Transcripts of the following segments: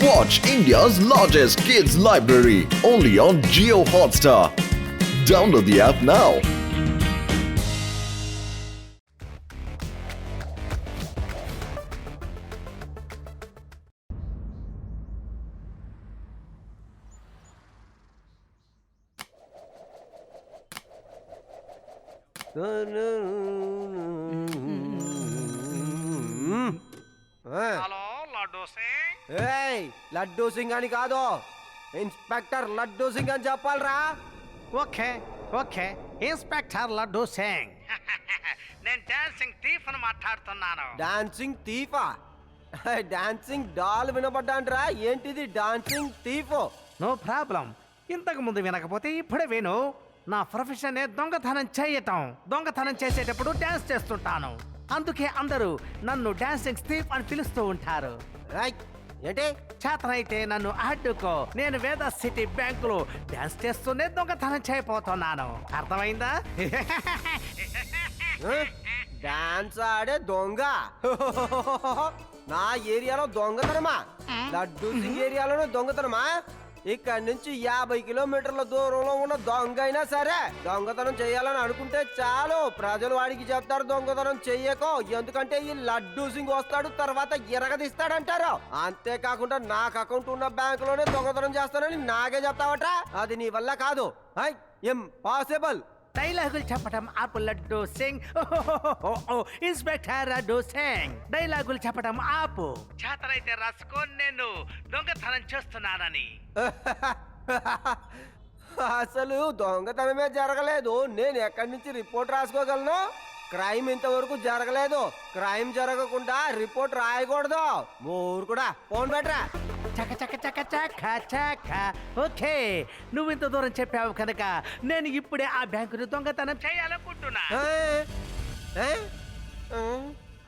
Watch India's largest kids library only on Jio Hotstar. Download the app now. Hello Laddu Singh. ఏయ్ లడ్డూ సింగ్ అని కాదు, inspector Laddu Singh అని చెప్పాలరా. Okay okay inspector Laddu Singh. నేను డాన్సింగ్ థీఫ్ అని మాట్లాడుతున్నాను. డాన్సింగ్ థీఫా? డాన్సింగ్ డాల్ వినపడ్డాంట్రా. ఏంటిది డాన్సింగ్ థీఫ్? No problem. ఇంతకు ముందు వినకపోతే ఇప్పుడే విను. నా ప్రొఫెషన్ దొంగతనం చేయటం. దొంగతనం చేసేటప్పుడు డాన్స్ చేస్తుంటాను. అందుకే అందరూ నన్ను డాన్సింగ్ థీఫ్ అని పిలుస్తూ ఉంటారు. రైట్. ఏంటి? చేతనైతే నన్ను అడ్డుకో. నేను వేద సిటీ బ్యాంకులో డాన్స్ చేస్తూనే దొంగతనం చేయబోతున్నాను. అర్థమైందా? డాన్స్ ఆడే దొంగ నా ఏరియాలో దొంగతనమా? లడ్డూ సింగ్ ఏరియాలోనే దొంగతనమా? ఇక్కడ నుంచి 50 కిలోమీటర్ల దూరంలో ఉన్న దొంగ అయినా సరే దొంగతనం చేయాలని అనుకుంటే చాలు, ప్రజలు వాడికి చెప్తారు దొంగతనం చెయ్యకో. ఎందుకంటే ఈ లడ్డూ సింగ్ వస్తాడు, తర్వాత ఎరగదీస్తాడంటారు. అంతేకాకుండా నాకు అకౌంట్ ఉన్న బ్యాంకులోనే దొంగతనం చేస్తానని నాకే చెప్తావట. అది నీ వల్ల కాదు. ఇంపాసిబుల్. డైలాగులు చెప్పటం ఆపు లడ్డూ సింగ్. ఇన్స్పెక్టర్ లడ్డూ సింగ్, డైలాగులు చెప్పటం ఆపు. చేతనైతే రాసుకో నేను దొంగతనం చేస్తున్నానని. అసలు దొంగతనమే జరగలేదు. నేను ఎక్కడి నుంచి రిపోర్ట్ రాసుకోగలను? క్రైమ్ ఇంతవరకు జరగలేదు. క్రైమ్ జరగకుండా రిపోర్ట్ రాయకూడదు. ఊరు కూడా ఫోన్ పెట్టరా. చక చక చక చక చక. ఓకే, నువ్వు ఇంత దూరం చెప్పావు కనుక నేను ఇప్పుడే ఆ బ్యాంకుని దొంగతనం చేయాలనుకుంటున్నా.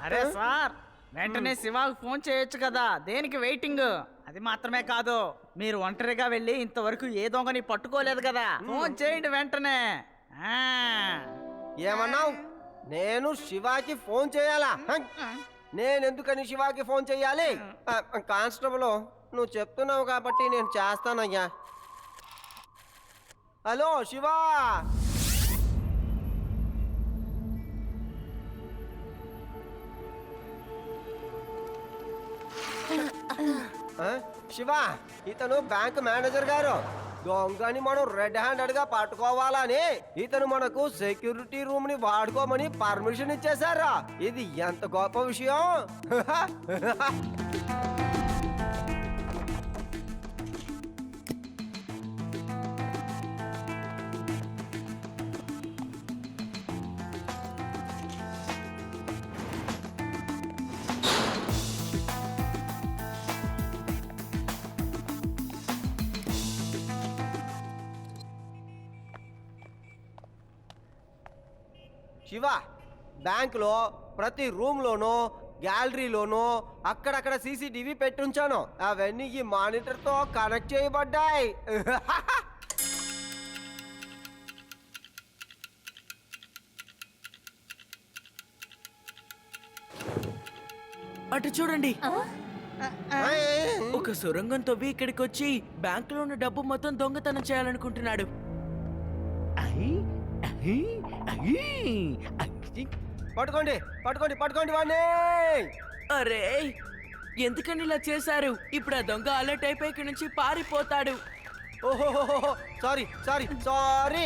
అరే సార్, వెంటనే శివాకు ఫోన్ చేయొచ్చు కదా, దేనికి వెయిటింగ్? అది మాత్రమే కాదు, మీరు ఒంటరిగా వెళ్ళి ఇంతవరకు ఏ దొంగని పట్టుకోలేదు కదా, ఫోన్ చేయండి వెంటనే. ఏమన్నావు? నేను శివాకి ఫోన్ చేయాలా? నేనెందుకని శివాకి ఫోన్ చెయ్యాలి? కానిస్టేబుల్, నువ్వు చెప్తున్నావు కాబట్టి నేను చేస్తానయ్యా. హలో శివా. శివా, ఇతను బ్యాంక్ మేనేజర్ గారు. దొంగని మనం రెడ్ హ్యాండెడ్ గా పట్టుకోవాలని ఇతను మనకు సెక్యూరిటీ రూమ్ ని వాడుకోమని పర్మిషన్ ఇచ్చేశారా. ఇది ఎంత గొప్ప విషయం. శివ, బ్యాంకులో ప్రతి రూమ్లోనూ గ్యాలరీలోనూ అక్కడక్కడ సీసీటీవీ పెట్టుంచాను. అవన్నీ ఈ మానిటర్తో కనెక్ట్ చేయబడ్డాయి. అటు చూడండి, ఒక సొరంగం తవ్వి ఇక్కడికి వచ్చి బ్యాంకులో ఉన్న డబ్బు మొత్తం దొంగతనం చేయాలనుకుంటున్నాడు. పట్టుకోండి పట్టుకోండి పట్టుకోండి వాడిని. అరే, ఎందుకని ఇలా చేశారు? ఇప్పుడు ఆ దొంగ అలర్ట్ అయిపోయి ఇక్కడి నుంచి పారిపోతాడు. ఓహో, సారీ సారీ సారీ.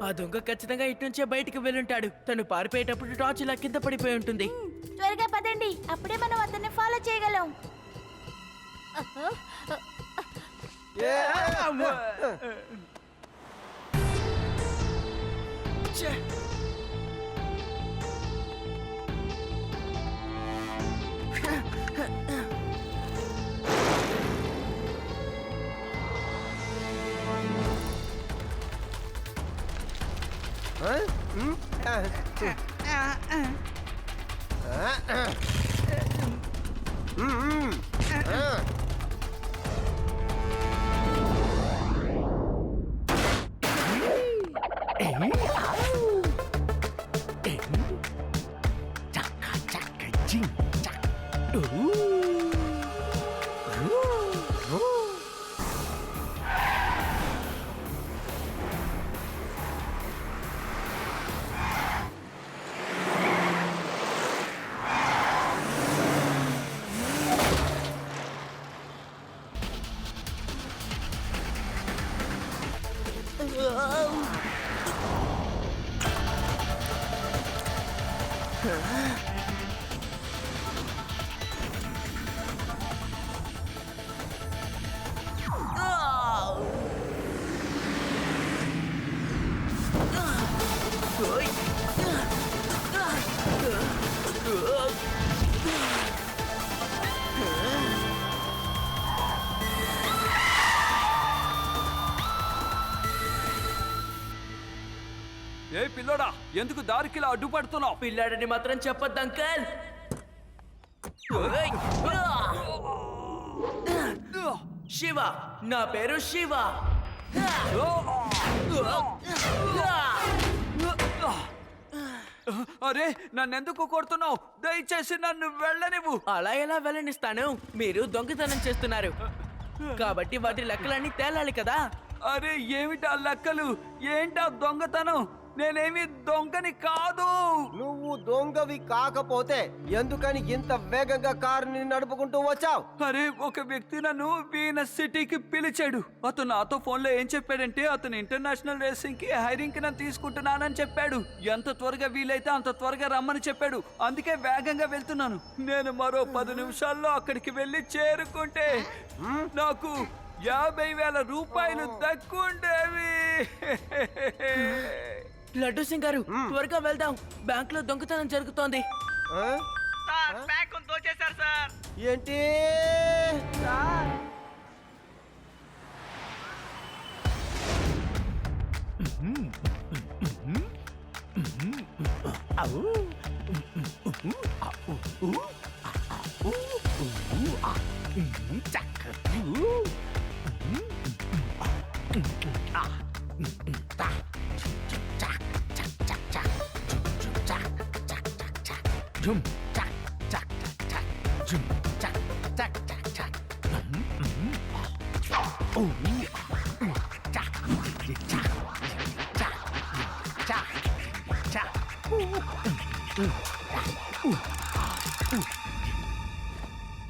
ఆ దొంగ ఖచ్చితంగా ఇటు నుంచే బయటికి వెళ్ళుంటాడు. తను పారిపోయేటప్పుడు టార్చ్ ఇలా కింద పడిపోయి ఉంటుంది. త్వరగా పదండి, అప్పుడే మనం అతన్ని ఫాలో చేయగలం. ఏ పిల్లోడా, ఎందుకు దారికిలా అడ్డుపడుతున్నావు? పిల్లాడని మాత్రం చెప్పొద్దు అంకల్. శివ, నా పేరు శివ. అరే, నన్నెందుకు కొడుతున్నావు? దయచేసి నన్ను వెళ్ళనివ్వు. అలా ఎలా వెళ్ళనిస్తాను? మీరు దొంగతనం చేస్తున్నారు కాబట్టి వాటి లెక్కలన్నీ తేలాలి కదా. అరే, ఏమిటా లెక్కలు? ఏంటా దొంగతనం? నేనేమి దొంగని కాదు. నువ్వు దొంగవి కాకపోతే ఎందుకని ఇంత వేగంగా కారుని నడుపుకుంటూ వచ్చావు? అరే, ఒక వ్యక్తి నన్ను వీనస్ సిటీకి పిలిచాడు. అతను నాతో ఫోన్లో ఏం చెప్పాడంటే అతను ఇంటర్నేషనల్ రేసింగ్ కి హైరింగ్ కి నన్ను తీసుకుంటున్నానని చెప్పాడు. ఎంత త్వరగా వీలైతే అంత త్వరగా రమ్మని చెప్పాడు. అందుకే వేగంగా వెళ్తున్నాను. నేను మరో 10 నిమిషాల్లో అక్కడికి వెళ్ళి చేరుకుంటే నాకు 50,000 రూపాయలు దక్కుండేవి. లడ్డు సింగ్ గారు, త్వరగా వెళ్దాం. బ్యాంక్ లో దొంగతనం జరుగుతోంది. ఆ? బ్యాంక్ దోచేశారు సార్. ఏంటి?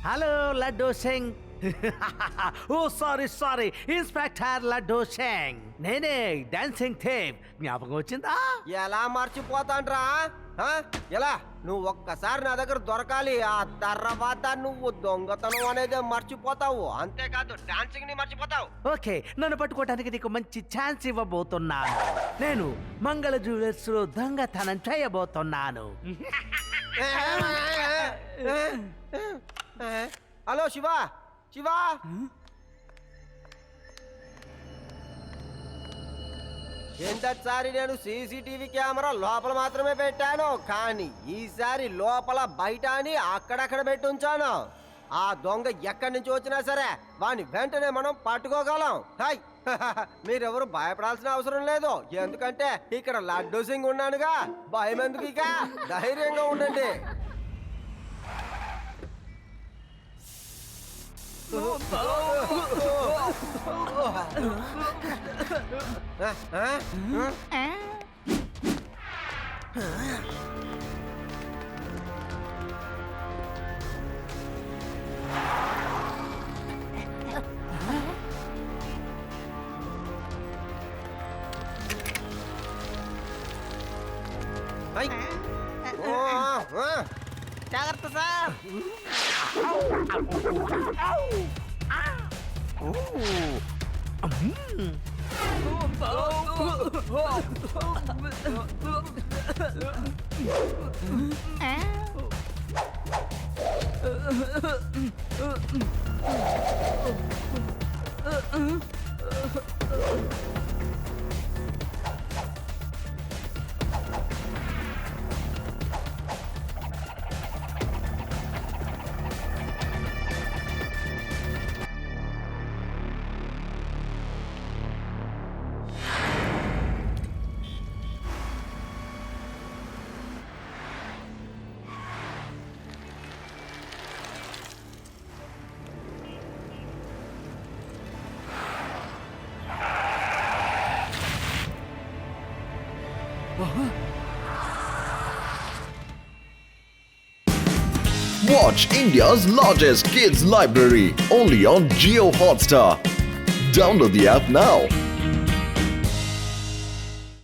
Hello Laddu Singh. Oh sorry, inspector Laddu Singh. నేనే డాన్సింగ్ థీఫ్. జ్ఞాపకం వచ్చిందా? ఎలా మర్చిపోతాండ్రా? ఆ? ఎలా? నువ్వు ఒక్కసారి నా దగ్గర దొరకాలి, ఆ తర్వాత నువ్వు దొంగతనం అనేది మర్చిపోతావు. అంతేకాదు డాన్సింగ్ ని మర్చిపోతావు. ఓకే, నన్ను పట్టుకోవడానికి నీకు మంచి ఛాన్స్ ఇవ్వబోతున్నాను. నేను మంగళ జ్యువెలర్స్ లో దొంగతనం చేయబోతున్నాను. హలో శివ, శివ. ఇంతసారి నేను సీసీటీవీ కెమెరా లోపల మాత్రమే పెట్టాను, కానీ ఈసారి లోపల బయట అని అక్కడక్కడ పెట్టి ఉంచాను. ఆ దొంగ ఎక్కడి నుంచి వచ్చినా సరే వాని వెంటనే మనం పట్టుకోగలం. హాయ్, మీరెవరు భయపడాల్సిన అవసరం లేదు, ఎందుకంటే ఇక్కడ లడ్డూ సింగ్ ఉన్నానుగా. భయం ఎందుకు? ఇక ధైర్యంగా ఉండండి. జాగ్రత్త sir. Watch India's largest kids library only on Geo Hotstar. Download the app now.